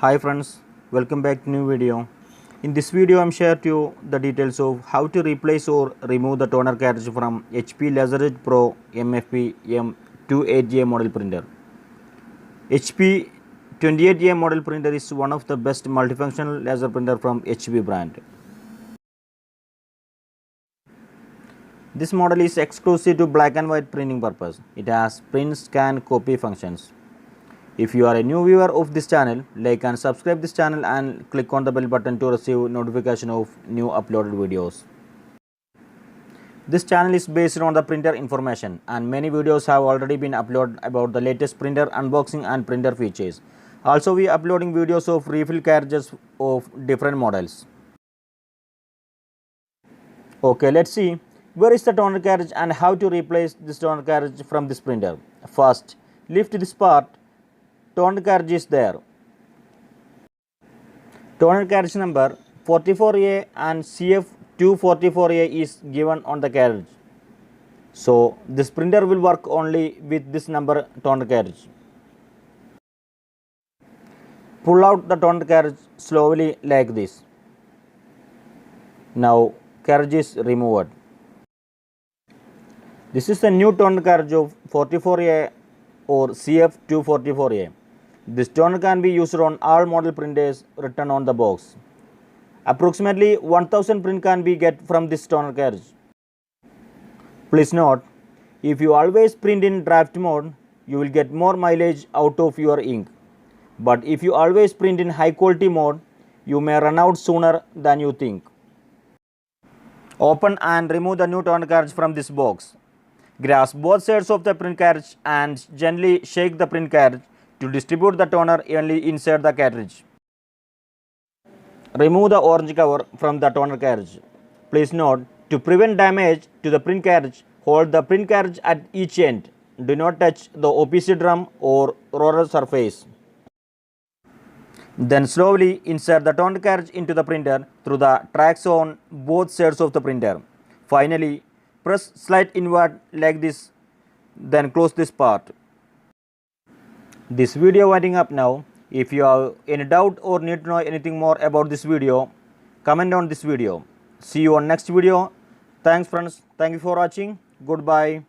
Hi friends, welcome back to new video. In this video I am share to you the details of how to replace or remove the toner cartridge from HP Laserjet Pro MFP M28a model printer. HP M28a model printer is one of the best multifunctional laser printer from HP brand. This model is exclusive to black and white printing purpose. It has print, scan, copy functions. If you are a new viewer of this channel, like and subscribe this channel and click on the bell button to receive notification of new uploaded videos. This channel is based on the printer information and many videos have already been uploaded about the latest printer unboxing and printer features. Also we are uploading videos of refill cartridges of different models. Okay, let's see where is the toner cartridge and how to replace this toner cartridge from this printer. First, lift this part. Toner cartridge is there. Toner cartridge number 44A and CF244A is given on the cartridge. So this printer will work only with this number toner cartridge. Pull out the toner cartridge slowly like this. Now cartridge is removed. This is the new toner cartridge of 44A or CF244A. This toner can be used on all model printers written on the box. Approximately 1000 print can be get from this toner cartridge. Please note, if you always print in draft mode, you will get more mileage out of your ink. But if you always print in high quality mode, you may run out sooner than you think. Open and remove the new toner cartridge from this box. Grasp both sides of the print cartridge and gently shake the print cartridge to distribute the toner evenly inside the cartridge. Remove the orange cover from the toner cartridge. Please note, to prevent damage to the print cartridge, hold the print cartridge at each end. Do not touch the OPC drum or roller surface. Then slowly insert the toner cartridge into the printer through the tracks on both sides of the printer. Finally, press slight inward like this, then close this part. This video winding up now. If you have any doubt or need to know anything more about this video, comment on this video. See you on next video. Thanks friends. Thank you for watching. Goodbye.